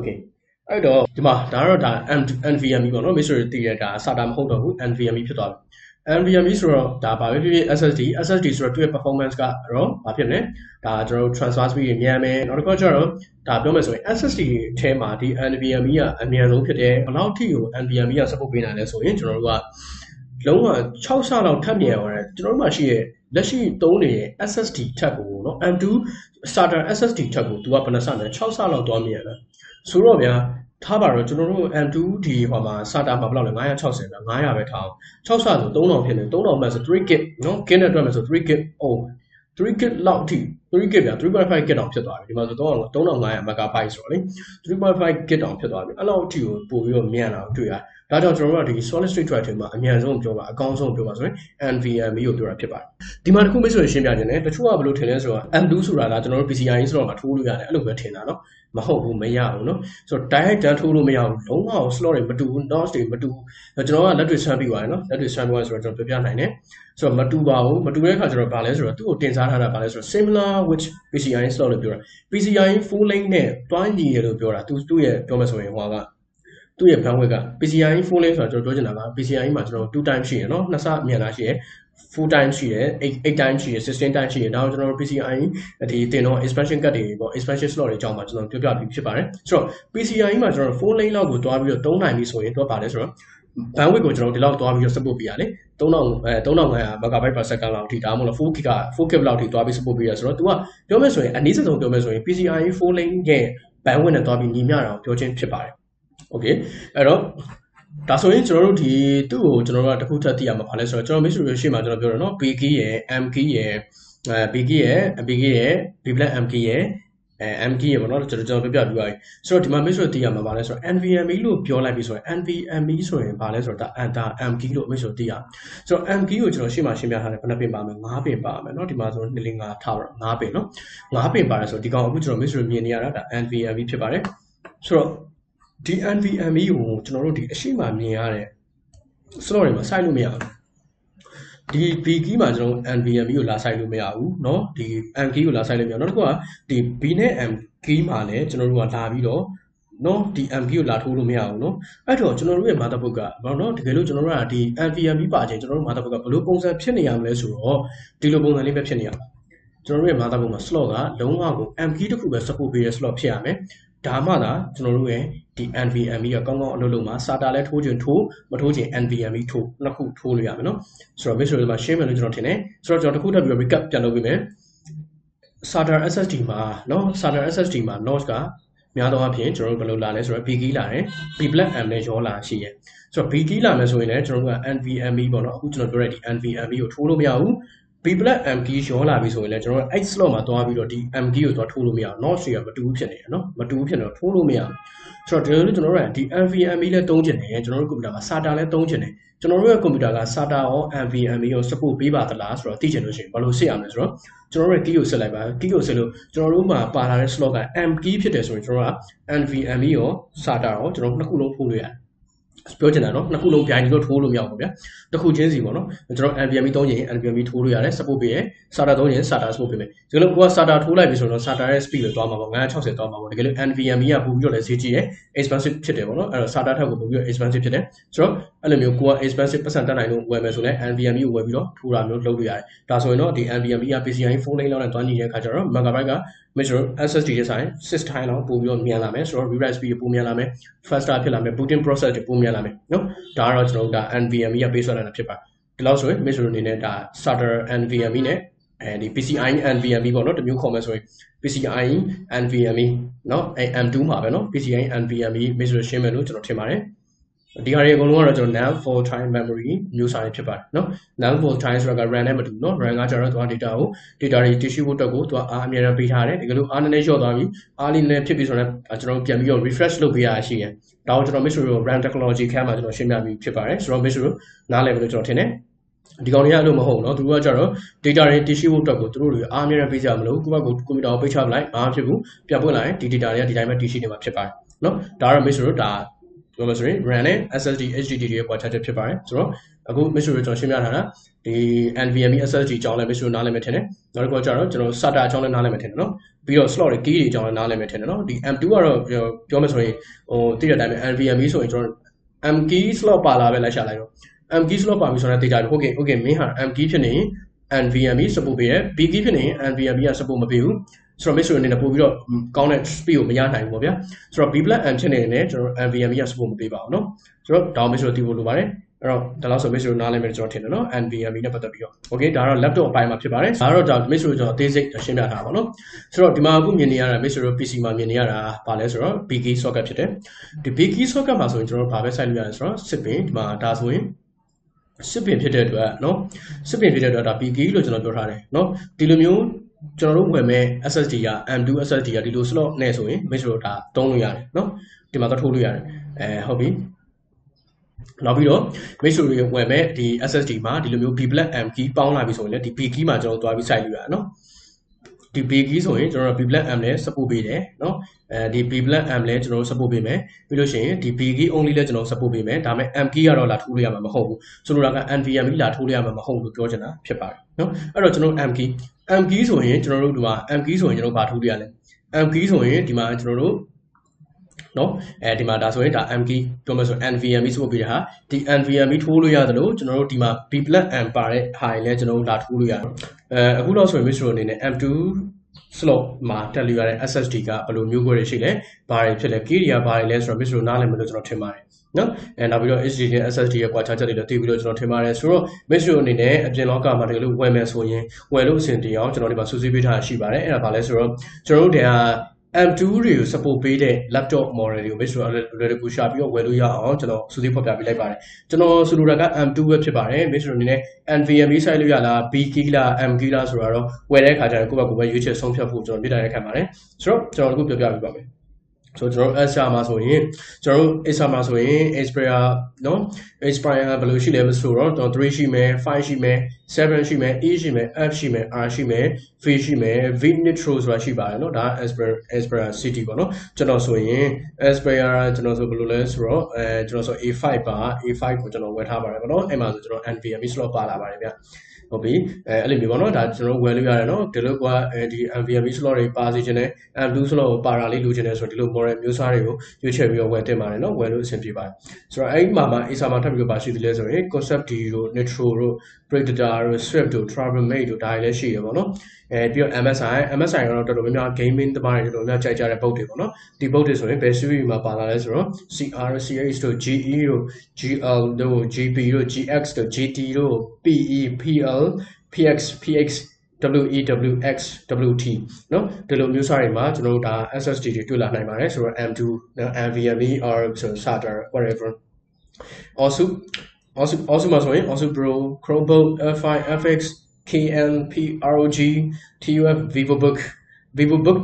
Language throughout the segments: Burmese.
okay အဲ့တော့ဒီမှာဒါတော့ဒါ NVMe ပေါ့နော်မိတ်ဆွေတည်ရတာ SATA မဟုတ်တော့ဘူး NVMe ဖြစ်သွားပြီ NVMe ဆိုတော့ဒါဘာပဲဖြစ်ဖြစ် SSD ဆိုတော့သူ့ရဲ့ performance ကတော့ဘာဖြစ်လဲဒါကျွန်တော်တို့ transfer speed တွေမြန်မယ်နောက်တစ်ခါကျတော့ဒါပြောမယ်ဆိုရင် SSD ထဲမှာဒီ NVMe ကအမြန်ဆုံးဖြစ်တယ်ဘယ်လောက်ထိကို NVMe က support ပေးနိုင်လဲဆိုရင်ကျွန်တော်တို့ကလုံးဝ6ဆလောက်ထပ်မြန်ရတယ်ကျွန်တော်တို့မှရှိရဲ့လက်ရှိသုံးနေတဲ့ SSD ထပ်ကိုเนาะ M2 SATA SSD ထပ်ကိုသူကဘယ်နှဆနဲ့6ဆလောက်သွားမြန်တယ်ဆိုတော့ဗျာထားပါတော့ကျွန်တော်တို့ M2 ဒီဟိုမှာ SATA မှာဘယ်လောက်လဲ960ပဲ900ပဲထားအောင်6ဆဆို3000ဖြစ်နေ3000မှဆို 3GB เนาะ gig နဲ့တွက်မယ်ဆို 3GB 3GB လောက်အထိ 3GB ဗျာ 3.5GB တောင်ဖြစ်သွားပြီဒီမှာဆို3500 MB ဆိုတော့လေ 3.5GB တောင်ဖြစ်သွားပြီအဲ့လောက်အထိကိုပို့ပြီးတော့မြန်လာတွေ့ရဒါကြောင့်ကျွန်တော်တို့ကဒီ solid state drive တွေမှာအမြန်ဆုံးပြောပါအကောင်းဆုံးပြောပါဆိုရင် NVMe ကိုပြောတာဖြစ်ပါတယ်ဒီမှာတစ်ခုမိတ်ဆွေရှင်းပြခြင်းနဲ့တချို့ကဘယ်လိုထင်လဲဆိုတော့ M2 ဆိုတာကကျွန်တော်တို့ PCIe ဆိုတော့မှထိုးလို့ရတယ်အဲ့လိုပဲထင်တာเนาะမဟုတ်ဘူးမရဘူးเนาะဆိုတော့ direct တန်းထိုးလို့မရဘူးလုံးဝ slot တွေမတူဘူး notch တွေမတူဘူးကျွန်တော်ကလက်တွေဆွမ်းပြီးသွားတယ်เนาะလက်တွေဆွမ်းပြီးသွားဆိုတော့ကျွန်တော်ပြောပြနိုင်တယ်ဆိုတော့မတူပါဘူးမတူတဲ့အခါကျတော့ဗာလဲဆိုတော့သူ့ကိုတင်စားထားတာဗာလဲဆိုတော့ similar with PCIe slot လို့ပြောတာ PCIe full length နဲ့တွန်းညီရလို့ပြောတာသူ့ရဲ့ပြောမယ်ဆိုရင်ဟိုကသူ့ရဲ့ bandwidth က PCIe full length ဆိုတော့ကျွန်တော်ပြောချင်တာက PCIe မှာကျွန်တော်2 times ရှိရယ်เนาะနှစ်ဆမြန်တာရှိရယ် full time ရှိရယ်8 times ရှိရယ်16 times ရှိရယ်ဒါတော့ကျွန်တော်တို့ PCIe ဒီတင်တော့ expansion card တွေပေါ့ expansion slot တွေအကြောင်းမှာကျွန်တော်ပြောပြပြီးဖြစ်ပါတယ်ဆိုတော့ PCIe မှာကျွန်တော် full length လောက်ကိုတွားပြီးတော့သုံးနိုင်ပြီဆိုရင်တော့ဗာလဲဆိုတော့ bandwidth ကိုကျွန်တော်ဒီလောက်တွားပြီးတော့ support ပေးရလေ3500 MB/s လောက်အထိဒါမှမဟုတ် 4GB လောက်အထိတွားပြီး support ပေးရဆိုတော့ तू ကပြောမယ်ဆိုရင်အနည်းဆုံးပြောမယ်ဆိုရင် PCIe full length ရဲ့ bandwidth နဲ့တွားပြီးညီမျှတာကိုပြောချင်းဖြစ်ပါတယ် okay အဲ့တော့ဒါဆိုရင်ကျွန်တော်တို့ဒီသူ့ကိုကျွန်တော်တို့ကတစ်ခုထပ်သိရမှာပါလဲဆိုတော့ကျွန်တော်မိတ်ဆွေတို့ရှေ့မှာကျွန်တော်ပြောရနော် B key ရယ် M key ရယ်B key ရယ် B key ရယ် B black M key ရယ်M key ရယ်ပေါ့နော်ကျွန်တော်ပြပြပြီးပါပြီဆိုတော့ဒီမှာမိတ်ဆွေသိရမှာပါလဲဆိုတော့ NVMe လို့ပြောလိုက်ပြီဆိုရင် NVMe ဆိုရင်ပါလဲဆိုတော့ဒါ M key လို့မိတ်ဆွေသိရဆိုတော့ M key ကိုကျွန်တော်ရှေ့မှာရှင်းပြထားတယ်ဘယ်နှပင်ပါမယ်9ပင်ပါမယ်เนาะဒီမှာဆို2 5ထားပါ9ပင်เนาะ9ပင်ပါတယ်ဆိုတော့ဒီကောင်အခုကျွန်တော်မိတ်ဆွေမြင်နေရတာဒါ NVMe ဖြစ်ပါတယ်ဆိုတော့ဒီ NVMe ကိုကျွန်တော်တို့ဒီအရှိမမြင်ရတဲ့ slot တွေမှာစိုက်လို့မရဘူးဒီ B key မှာကျွန်တော် NVMe ကိုလာစိုက်လို့မရဘူးเนาะဒီ M key ကိုလာစိုက်လို့မရနောက်တစ်ခုကဒီ B နဲ့ M key မှာလည်းကျွန်တော်တို့ကလာပြီးတော့เนาะဒီ M key ကိုလာထိုးလို့မရဘူးเนาะအဲ့တော့ကျွန်တော်တို့ရဲ့ motherboard ကဘာလို့เนาะတကယ်လို့ကျွန်တော်တို့ကဒီ NVMe ပါခြင်းကျွန်တော်တို့ motherboard ကဘယ်လိုပုံစံဖြစ်နေရမလဲဆိုတော့ဒီလိုပုံစံလေးပဲဖြစ်နေရမှာကျွန်တော်တို့ရဲ့ motherboard မှာ slot ကလုံးဝကို M key တစ်ခုပဲ support ပေးတဲ့ slot ဖြစ်ရမယ်ဒါမှသာကျွန်တော်တို့ရဲ့ဒီ NVMe ကကောင်းကောင်းအလုပ်လုပ်မှာ SATA လည်းထိုးခြင်းထိုးမထိုးခြင်း NVMe ထိုးနှစ်ခုထိုးလို့ရမယ်နော်ဆိုတော့ visual မှာရှင်းမယ်လို့ကျွန်တော်ထင်တယ်ဆိုတော့ကျွန်တော်တစ်ခုထပ်ပြီး recap ပြန်လုပ်ပေးမယ် SATA SSD မှာနော် SATA SSD မှာ notch ကများသောအားဖြင့်ကျွန်တော်တို့ဘယ်လိုလာလဲဆိုတော့ B key လာတယ် B black M နဲ့ရောလာရှိရယ်ဆိုတော့ B key လာမယ်ဆိုရင်လည်းကျွန်တော်တို့က NVMe ပေါ့နော်အခုကျွန်တော်ပြောတဲ့ဒီ NVMe ကိုထိုးလို့မရဘူးB black M key ရောလာပြီဆိုရင်လည်းကျွန်တော်တို့ X slot မှာတွားပြီးတော့ဒီ M key ကိုတွားထိုးလို့မရအောင် notch တွေကမတူဘူးဖြစ်နေတယ်နော်မတူဘူးဖြစ်တော့ထိုးလို့မရဘူးဆိုတော့ဒီလိုကျွန်တော်တို့ကဒီ NVMe လည်းသုံးချင်တယ်ကျွန်တော်တို့ကွန်ပျူတာမှာ SATA လည်းသုံးချင်တယ်ကျွန်တော်တို့ရဲ့ကွန်ပျူတာက SATA ရော NVMe ရော support ပေးပါသလားဆိုတော့သိချင်လို့ရှိရင်ဘာလို့စစ်ရမလဲဆိုတော့ကျွန်တော်တို့ရဲ့ key ကိုစစ်လိုက်ပါ key ကိုစစ်လို့ကျွန်တော်တို့မှာပါလာတဲ့ slot က M key ဖြစ်တယ်ဆိုရင်ကျွန်တော်တို့က NVMe ရော SATA ရောကျွန်တော်တို့နှစ်ခုလုံးထိုးလို့ရတယ်ပြောချင်တာเนาะနှစ်ခုလုံးပြိုင်လို့ထိုးလို့မရဘူးဗျာတစ်ခုချင်းစီပေါ့နော်ကျွန်တော် NVMe သုံးရင် NVMe ထိုးလို့ရတယ် support ပေးရယ် SATA သုံးရင် SATA support ပေးမယ်ဒီလိုကိုက SATA ထိုးလိုက်ပြီဆိုတော့ SATA ရဲ့ speed ကိုသွားမှာပေါ့960သွားမှာပေါ့တကယ်လို့ NVMe ကပို့ပြီးတော့လည်းဈေးကြီးတယ် expensive ဖြစ်တယ်ပေါ့နော်အဲ့တော့ SATA ထက်ကိုပို့ပြီးတော့ expensive ဖြစ်တယ်ဆိုတော့အဲ့လိုမျိုးကိုက expensive ပတ်စံတက်နိုင်လို့ဝယ်မယ်ဆိုလည်း NVMe ကိုဝယ်ပြီးတော့ထိုးတာမျိုးလုပ်လို့ရတယ်ဒါဆိုရင်တော့ဒီ NVMe က PCIe 4 lane လောက်နဲ့တွန်းညီတဲ့အခါကျတော့ megabyte က measure SSD ရဲ့ဆိုင်6 time လောက်ပို့ပြီးတော့မြန်လာမယ်ဆိုတော့ rewrite speed ပိုမြန်လာမယ် faster ဖြစ်လာမယ် booting process တွေပိုမြန်လာမယ်နော်ဒါကတော့ကျွန်တော်တို့ဒါ NVMe က base လာတာဖြစ်ပါတယ်ဒီလောက်ဆိုရင် measure အနေနဲ့ဒါ SATA NVMe နဲ့ဒီ PCIe NVMe ပေါ့နော်တမျိုးခေါ်မယ်ဆိုရင် PCIe NVMe เนาะM2 မှာပဲเนาะ PCIe NVMe measure ရှင်းမယ်လို့ကျွန်တော်ထင်ပါတယ်ဒီဟာတွေအကုန်လုံးကတော့ကျွန်တော် NAND full time memory မျိုးစာတွေဖြစ်ပါတယ်เนาะ NAND full time ဆိုတာက RAM နဲ့မတူเนาะ RAM ကကျတော့သူက data တွေတည်ရှိဖို့အတွက်ကိုသူကအများအားပေးထားတယ်တကယ်လို့အားနည်းနည်းလျော့သွားပြီအားလေးနည်းဖြစ်ပြီဆိုတော့ကျွန်တော်ပြန်ပြီးတော့ refresh လုပ်ပေးရရှိတယ်ဒါကိုကျွန်တော် measure RAM technology ခန်းမှာကျွန်တော်ရှင်းပြပြီးဖြစ်ပါတယ်ဆိုတော့ measure နားလည်ပြီလို့ကျွန်တော်ထင်တယ်ဒီကောင်တွေကအဲ့လိုမဟုတ်เนาะသူတို့ကကျတော့ data တွေတည်ရှိဖို့အတွက်ကိုသူတို့တွေအားများပေးကြမလို့ကိုယ့်ဘက်ကိုကွန်ပျူတာကိုပိတ်ချပလိုက်ဘာမှဖြစ်ဘူးပြန်ပွင့်လိုက်ဒီ data တွေကဒီတိုင်းပဲတည်ရှိနေမှာဖြစ်ပါတယ်เนาะဒါကတော့ measure ဒါ ပြောမယ်ဆိုရင် RAM နဲ့ SSD HDD တွေကွာခြားချက်ဖြစ်ပါတယ်ဆိုတော့အခု Mr. ကျွန်တော်ရှင်းပြထားတာဒီ NVMe SSD အကြောင်းလည်း Mr. နားလည်မယ်ထင်တယ်နောက်တစ်ခုကျတော့ကျွန်တော် SATA အကြောင်းလည်းနားလည်မယ်ထင်တယ်နော်ပြီးတော့ slot တွေ key တွေအကြောင်းလည်းနားလည်မယ်ထင်တယ်နော်ဒီ M2 ကတော့ပြောမယ်ဆိုရင်သိတဲ့အတိုင်းပဲ NVMe ဆိုရင်ကျွန်တော် M key slot ပါလာပဲလိုက်ရှာလိုက်တော့ M key slot ပါပြီဆိုတော့သိကြပြီ okay မင်းဟာ M key ဖြစ်နေ NVMe support ပေးတယ် B key ဖြစ်နေ NVMe က support မပေးဘူးဆိုတော့ Mr. အနေနဲ့ပို့ပြီးတော့ကောင်းတဲ့ speed ကိုမရနိုင်ဘူးပေါ့ဗျာဆိုတော့ B+M ဖြစ်နေတယ်ကျွန်တော် NVMe က support မပေးပါဘူးเนาะဆိုတော့ဒါ Mr. သိဖို့လိုပါတယ်အဲ့တော့ဒါလောက်ဆို Mr. နားလည်မယ်ကျွန်တော်ထင်တယ်เนาะ NVMe နဲ့ပတ်သက်ပြီးတော့ okay ဒါတော့ laptop အပိုင်းမှာဖြစ်ပါတယ်ဒါတော့ဒါ Mr. ကျွန်တော်အသေးစိတ်ရှင်းပြထားပါเนาะဆိုတော့ဒီမှာအခုမြင်နေရတာ Mr. PC မှာမြင်နေရတာဘာလဲဆိုတော့ B key socket ဖြစ်တယ်ဒီ B key socket မှာဆိုရင်ကျွန်တော်ဘာပဲစိုက်လို့ရတယ်ဆိုတော့စစ်ပင်ဒီမှာဒါဆိုရင်စစ်ပင်ဖြစ်တဲ့အတွက်เนาะစစ်ပင်ဖြစ်တဲ့အတွက်ဒါ B key လို့ကျွန်တော်ပြောထားတယ်เนาะဒီလိုမျိုးကျွန်တော်တို့ဝယ်မဲ့ SSD က M2 SSD ကဒီလို slot နဲ့ဆိုရင် Mr. ဒါသုံးလို့ရတယ်เนาะဒီမှာတော့ထိုးလို့ရတယ်ဟုတ်ပြီနောက်ပြီးတော့ Mr. ဝယ်မဲ့ဒီ SSD မှာဒီလိုမျိုး B+M key ပေါင်းလာပြီဆိုရင်လည်းဒီ B key မှာကျွန်တော်သွားပြီးစိုက်လို့ရတယ်เนาะဒီ B key ဆိုရင်ကျွန်တော် B+M နဲ့ support ပေးတယ်เนาะဒီ B+M လည်းကျွန်တော်တို့ support ပေးမယ်ပြီးလို့ရှိရင်ဒီ B key only လည်းကျွန်တော် support ပေးမယ်ဒါပေမဲ့ M key ကတော့လာထိုးလို့ရမှာမဟုတ်ဘူးဆိုလိုတာက NVMe လာထိုးလို့ရမှာမဟုတ်ဘူးလို့ပြောချင်တာဖြစ်ပါတယ်เนาะအဲ့တော့ကျွန်တော် M key ဆိုရင်ကျွန်တော်တို့ဒီမှာ M key ဆိုရင်ကျွန်တော်ဘာထိုးလို့ရလဲ M key ဆိုရင်ဒီမှာကျွန်တော်တို့နော်ဒီမှာဒါဆိုရင်ဒါ M key ပြောမယ်ဆို NVMe ဆိုပြီးတာဒီ NVMe ထိုးလို့ရတယ်လို့ကျွန်တော်တို့ဒီမှာ B+M ပါတဲ့ဟာတွေလည်းကျွန်တော်တို့လာထိုးလို့ရတယ်အခုတော့ဆိုရင် Mr. အနေနဲ့ M2 slot မှာတက်လို့ရတဲ့ SSD ကဘယ်လိုမျိုးကိုတွေရှိလဲဘာတွေဖြစ်လဲ key တွေကဘာတွေလဲဆိုတော့ Mr. နားလည်မယ်လို့ကျွန်တော်ထင်ပါတယ်နော်နောက်ပြီးတော့ HDD နဲ့ SSD ရဲ့ကွာခြားချက်တွေလည်းသိပြီးတော့ကျွန်တော်ထင်ပါတယ်ဆိုတော့ Mr. အနေနဲ့အပြင်လောကမှာတကယ်လို့ဝယ်မယ်ဆိုရင်ဝယ်လို့အဆင်ပြေအောင်ကျွန်တော်ဒီမှာစူးစီးပေးထားရှိပါတယ်အဲ့ဒါဘာလဲဆိုတော့ကျွန်တော်တို့တွေကM2 တွေကို support ပေးတဲ့ laptop model တွေကို Mr. လွယ်တကူရှာပြီးတော့ဝယ်လို့ရအောင်ကျွန်တော်စူးစီးဖော်ပြပေးလိုက်ပါတယ်ကျွန်တော်ဆိုလိုတာက M2 ပဲဖြစ်ပါတယ် Mr. အနေနဲ့ NVMe စိုက်လို့ရလား B key လား M key လားဆိုတာတော့ဝယ်တဲ့အခါကျရင်ကိုယ့်ဘက်ကိုပဲရွေးချယ်ဆုံးဖြတ်ဖို့ကျွန်တော်မြစ်တာရက်ခံပါတယ်ဆိုတော့ကျွန်တော်အခုပြောပြပေးပါမယ်ဆိုတော့ကျွန်တော် Acer မှာဆိုရင်ကျွန်တော် Acer မှာဆိုရင် Aspire နော် Aspire ဘယ်လိုရှိလဲမဆိုတော့ကျွန်တော်3ရှိမယ်5ရှိမယ်7ရှိမယ် E ရှိမယ် F ရှိမယ် R ရှိမယ် V ရှိမယ် V Nitro ဆိုတာရှိပါတယ်နော်ဒါ Aspire City ပေါ့နော်ကျွန်တော်ဆိုရင် Aspire ကျွန်တော်ဆိုဘယ်လိုလဲဆိုတော့ကျွန်တော်ဆို A5 ပါ A5 ကိုကျွန်တော်ဝယ်ထားပါတယ်ပေါ့နော်အဲ့မှာဆိုကျွန်တော် NVMe slot ပါလာပါတယ်ဗျဟုတ်ပြီအဲ့လိုမျိုးပေါ့နော်ဒါကျွန်တော်ဝယ်လို့ရတယ်နော်ဒီလိုကဒီ NVMe slot တွေပါစီခြင်းနဲ့ M2 slot ကိုပါတာလေးလိုချင်တယ်ဆိုတော့ဒီလို model မျိုးစားတွေကိုရွေးချယ်ပြီးတော့ဝယ်တင်ပါတယ်နော်ဝယ်လို့အဆင်ပြေပါတယ်ဆိုတော့အဲ့ဒီမှာ Acer မှာထပ်ပြီးတော့ပါရှိသေးလဲဆိုရင် Concept D တို့ Nitro တို့ Predator တို့ Swift တို့ Travelmate တို့ဒါတွေလည်းရှိရပါတော့ပြီးတော့ MSI ကတော့တော်တော်များများ gaming တမားတွေတော်တော်များကြိုက်ကြတဲ့ boat တွေပေါ့နော်ဒီ boat တွေဆိုရင်ဘယ် series မှာပါလာလဲဆိုတော့ CR CH တို့ GE တို့ GL တို့ GP တို့ GX တို့ GT တို့ PE PL PX WEWX WT เนาะဒီလိုမျိုးစားတွေမှာကျွန်တော်တို့ဒါ SSD တွေတွေ့လာနိုင်ပါတယ်ဆိုတော့ M2 NVMe or SATA whatever also မှာဆိုရင် also Pro Chromebook F5 FX KN PROG TUF VivoBook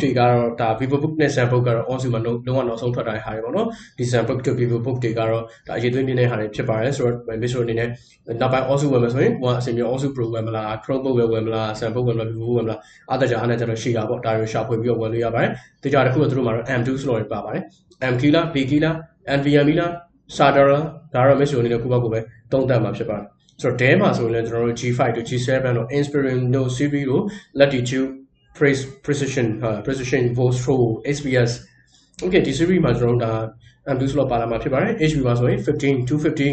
တွေကတော့ဒါ VivoBook နဲ့ ZenBook ကတော့ also မှာလုံးဝနောက်ဆုံးထွက်တာဟာတွေပေါ့နော်ဒီ ZenBook တို့ VivoBook တွေကတော့ဒါအရေးသွင်းပြနေတဲ့ဟာတွေဖြစ်ပါတယ်ဆိုတော့ Mr. အနေနဲ့နောက်ပိုင်း also ဝယ်မယ်ဆိုရင်ဟိုအစီအစဉ် also Pro ဝယ်မလား Chromebook ဝယ်မလား ZenBook ဝယ်မလား VivoBook ဝယ်မလားအားတကြအားနဲ့ကျတော့ရှိတာပေါ့ဒါတွေရှာဖွေပြီးတော့ဝယ်လို့ရပါတယ်တကြတစ်ခုတော့သူတို့မှာတော့ M2 slot တွေပါပါတယ် M key လား B key လား NVMe လား SATA လားဒါတော့ Mr. အနေနဲ့ကိုယ့်ဘက်ကိုပဲသုံးသပ်မှာဖြစ်ပါတယ်ဆိုတော့ Dell မှာဆိုရင်လည်းကျွန်တော်တို့ G5 တို့ G7 တို့ Inspiron တို့ CPU တို့ Latitude Precision Vostro XPS okay ဒီ series မှာကျွန်တော်တို့ဒါ M2 slot ပါလာမှာဖြစ်ပါတယ် HP မှာဆိုရင်15 250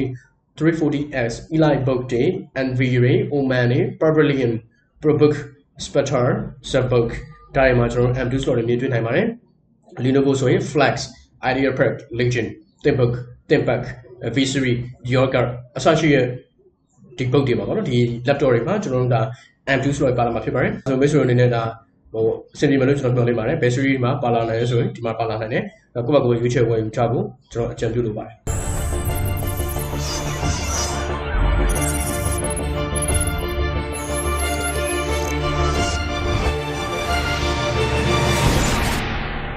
340S EliteBook Day NVRay Oman Pavilion ProBook Spectre ZenBook ဒါတွေမှာကျွန်တော်တို့ M2 slot တွေမြင်တွေ့နိုင်ပါတယ် Lenovo ဆိုရင် Flex IdeaPad Legend ThinkPad V series Yorker အစရှိရဲ့ဒီ book တွေပါပေါ့နော်ဒီ laptop တွေမှာကျွန်တော်တို့ဒါ M2 slot ပါလာမှာဖြစ်ပါတယ်ဆိုတော့ Mr. အနေနဲ့ဒါဟိုအဆင်ပြေမယ်လို့ကျွန်တော်ပြောလိုက်ပါတယ် battery မှာပါလာနိုင်ရဆိုရင်ဒီမှာပါလာနိုင်တယ်ကိုယ့်ဘက်ကရွေးချယ်ဝယ်ယူကြဖို့ကျွန်တော်အကြံပြုလိုပါတယ်